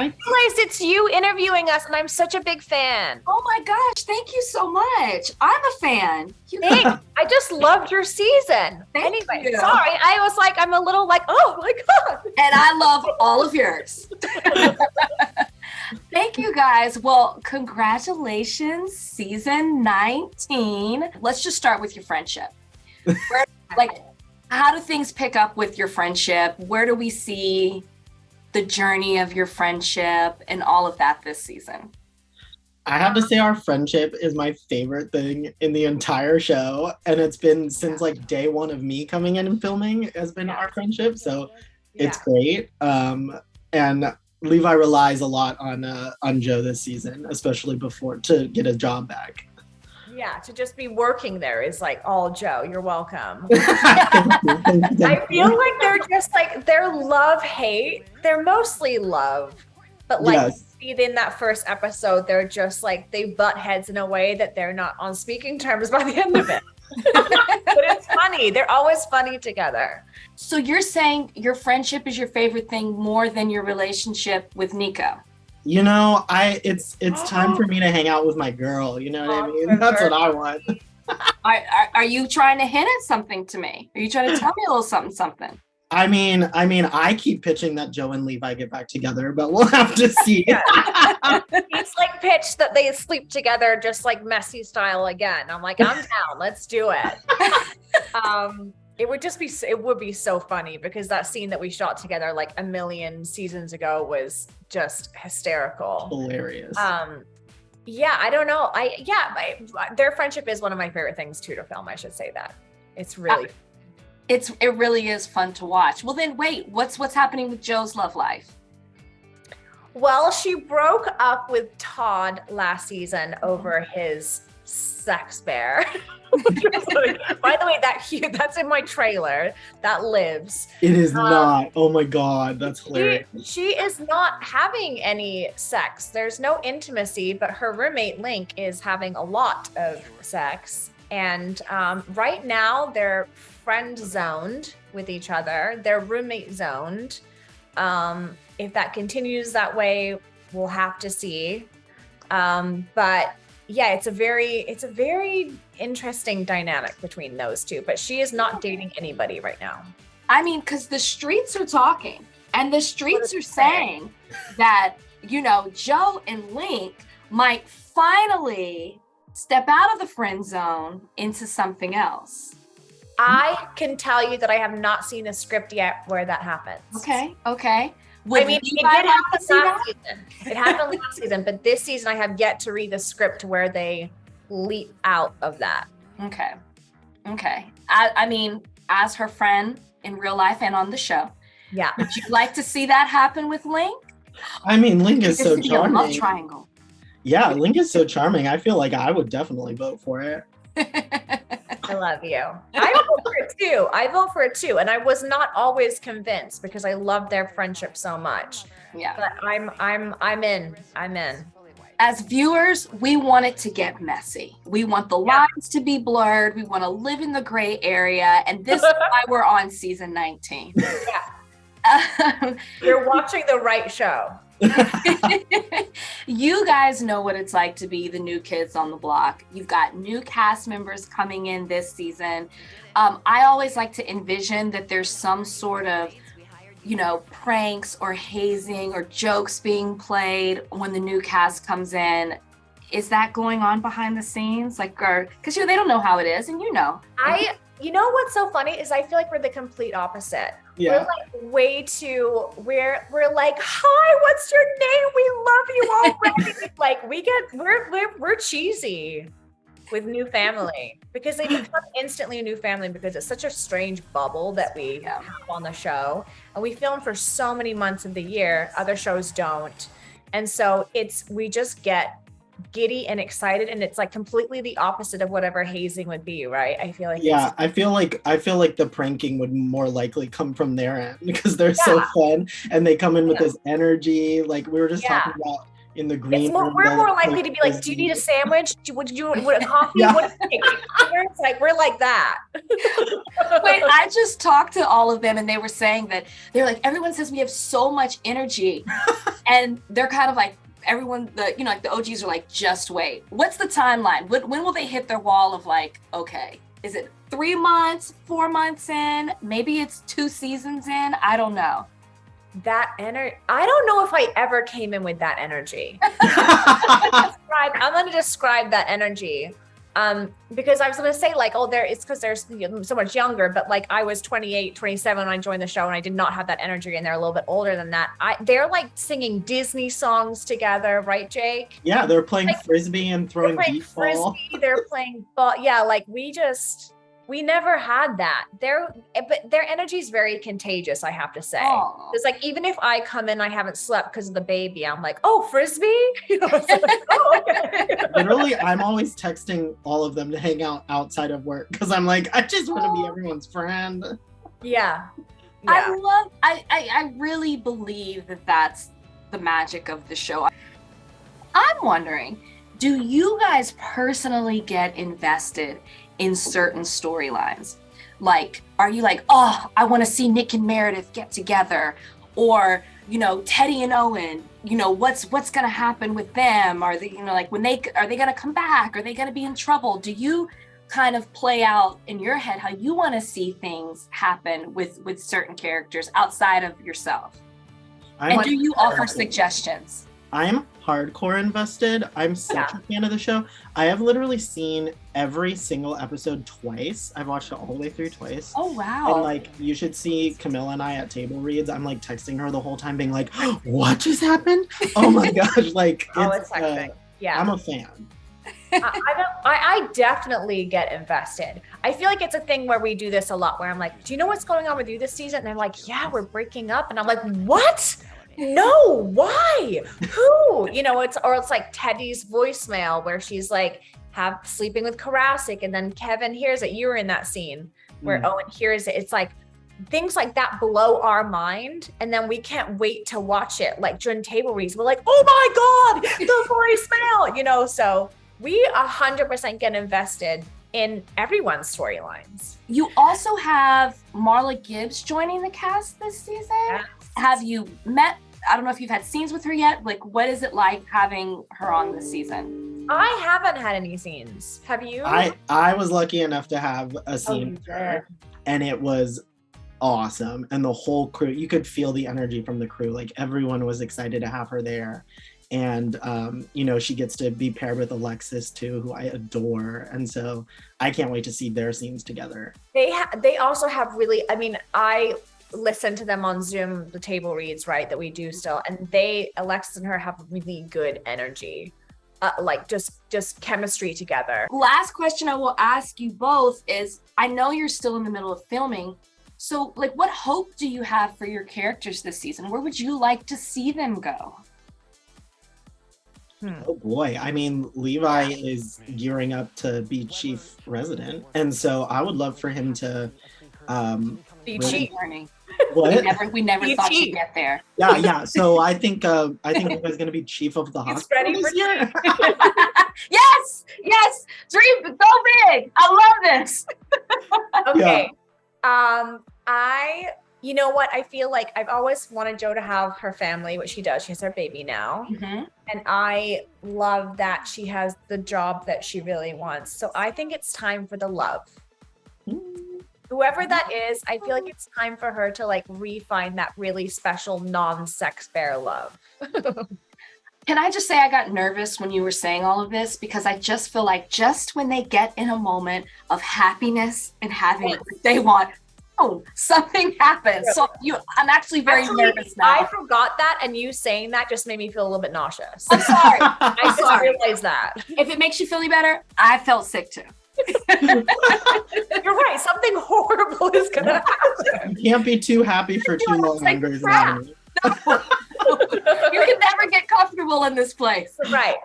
realized it's you interviewing us, and I'm such a big fan. Oh my gosh, thank you so much. I'm a fan. Thanks. I just loved your season. Anyway, sorry. I was like, I'm a little like, oh my God. And I love all of yours. Thank you guys. Well, congratulations, season 19. Let's just start with your friendship. How do things pick up with your friendship? Where do we see the journey of your friendship and all of that this season? I have to say our friendship is my favorite thing in the entire show. And it's been since like day one of me coming in and filming has been our friendship. So it's great. And Levi relies a lot on Jo this season, especially to get a job back. Yeah, to just be working there is like all Jo. You're welcome. I feel like they're just like their love-hate. They're mostly love, but like in that first episode, they're just like they butt heads in a way that they're not on speaking terms by the end of it. But it's funny. They're always funny together. So you're saying your friendship is your favorite thing more than your relationship with Nico? You know, it's time for me to hang out with my girl. You know what I mean? That's what I want. Are you trying to hint at something to me? Are you trying to tell me a little something? I mean, I keep pitching that Jo and Levi get back together, but we'll have to see. It's like pitched that they sleep together, just like messy style again. I'm like, I'm down. Let's do it. It would be so funny because that scene that we shot together like a million seasons ago was just hysterical. Hilarious. I don't know. Their friendship is one of my favorite things too to film. I should say that. It's really it really is fun to watch. Well then wait, what's happening with Jo's love life? Well, she broke up with Todd last season over his sex bear. By the way, that's in my trailer. That lives. It is not. Oh my God, that's hilarious. She is not having any sex. There's no intimacy, but her roommate Link is having a lot of sex. And right now they're friend zoned with each other. They're roommate zoned. If that continues that way, we'll have to see. But yeah, it's a very interesting dynamic between those two, but she is not dating anybody right now. I mean, because the streets are talking and the streets are saying that, you know, Jo and Link might finally step out of the friend zone into something else. I can tell you that I have not seen a script yet where that happens. Okay. I mean, it did happen last season. It happened last season, but this season I have yet to read the script where they leap out of that. Okay. I mean, as her friend in real life and on the show, would you like to see that happen with Link? I mean, Link is so charming. Love triangle. Yeah, Link is so charming. I feel like I would definitely vote for it. I love you. I vote for it too. And I was not always convinced because I love their friendship so much. Yeah. But I'm in. As viewers, we want it to get messy. We want the lines to be blurred. We want to live in the gray area. And this is why we're on season 19. Yeah. You're watching the right show. You guys know what it's like to be the new kids on the block. You've got new cast members coming in this season. I always like to envision that there's some sort of, you know, pranks or hazing or jokes being played when the new cast comes in. Is that going on behind the scenes? Because they don't know how it is, and you know. You know what's so funny is I feel like we're the complete opposite. Yeah. We're like, hi, what's your name? We love you already. Like we're cheesy with new family because they become instantly a new family because it's such a strange bubble that we have on the show. And we film for so many months of the year. Other shows don't. And so we just get giddy and excited, and it's like completely the opposite of whatever hazing would be, right? I feel like I feel like the pranking would more likely come from their end because they're so fun and they come in with this energy. Like we were just talking about, in the green room. We're more likely to be like, do you need a sandwich? Would a coffee? Yeah. What is it? It's like, we're like that. Wait, I just talked to all of them and they were saying that they're like, everyone says we have so much energy. And they're kind of like, everyone, like the OGs are like, just wait. What's the timeline? When will they hit their wall of like, okay, is it 3 months, 4 months in? Maybe it's 2 seasons in? I don't know. That energy, I don't know if I ever came in with that energy. I'm going to describe that energy. Because I was going to say like, it's because they're so much younger, but like I was 28, 27 when I joined the show and I did not have that energy and they're a little bit older than that. They're like singing Disney songs together, right, Jake? Yeah, they're playing Frisbee and throwing beach ball. They're playing ball. Yeah, like we never had that. But their energy is very contagious, I have to say. Aww. It's like, even if I come in, I haven't slept because of the baby, I'm like, oh, Frisbee? It's like, oh, okay. Literally, I'm always texting all of them to hang out outside of work because I'm like, I just want to be everyone's friend. Yeah. I really believe that that's the magic of the show. I'm wondering, do you guys personally get invested in certain storylines? Like, are you like, oh, I want to see Nick and Meredith get together, or Teddy and Owen, what's gonna happen with them? Are they, like, are they gonna come back? Are they gonna be in trouble? Do you kind of play out in your head how you want to see things happen with certain characters outside of yourself? And do you offer suggestions? I'm hardcore invested. I'm such a fan of the show. I have literally seen every single episode twice. I've watched it all the way through twice. Oh, wow. And like, you should see Camilla and I at table reads. I'm like texting her the whole time being like, what just happened? Oh my gosh. Like, it's hectic. Yeah. I'm a fan. I definitely get invested. I feel like it's a thing where we do this a lot where I'm like, do you know what's going on with you this season? And they're like, yeah, we're breaking up. And I'm like, what? No, why? Who? It's like Teddy's voicemail where she's like sleeping with Karasik, and then Kevin hears it. You were in that scene where Owen hears it. It's like things like that blow our mind, and then we can't wait to watch it. Like during table reads, we're like, oh my God, the voicemail, so we 100% get invested in everyone's storylines. You also have Marla Gibbs joining the cast this season. Yes. Have you met? I don't know if you've had scenes with her yet. Like, what is it like having her on this season? I haven't had any scenes. Have you? I was lucky enough to have a scene with her, and it was awesome. And the whole crew, you could feel the energy from the crew. Like, everyone was excited to have her there. And, she gets to be paired with Alexis too, who I adore. And so I can't wait to see their scenes together. They also have really, I listen to them on Zoom, the table reads, right, that we do still. And Alexis and her have really good energy, like just chemistry together. Last question I will ask you both is, I know you're still in the middle of filming. So like, what hope do you have for your characters this season? Where would you like to see them go? Oh boy. Levi is gearing up to be chief resident. And so I would love for him to be chief. What? We never thought you'd get there. Yeah. So I think Levi's gonna be chief of the hospital this year. Yes. Dream so big. I love this. Okay. Yeah. You know what? I feel like I've always wanted Jo to have her family, which she does. She has her baby now. Mm-hmm. And I love that she has the job that she really wants. So I think it's time for the love. Whoever that is, I feel like it's time for her to like refine that really special non-sex bear love. Can I just say I got nervous when you were saying all of this, because I just feel like just when they get in a moment of happiness and having what they want, something happens. So I'm actually very nervous now. I forgot that, and you saying that just made me feel a little bit nauseous. I'm sorry. I just realized that. If it makes you feel any better, I felt sick too. You're right. Something horrible is gonna happen. You can't be too happy for too long. You can never get comfortable in this place. Right.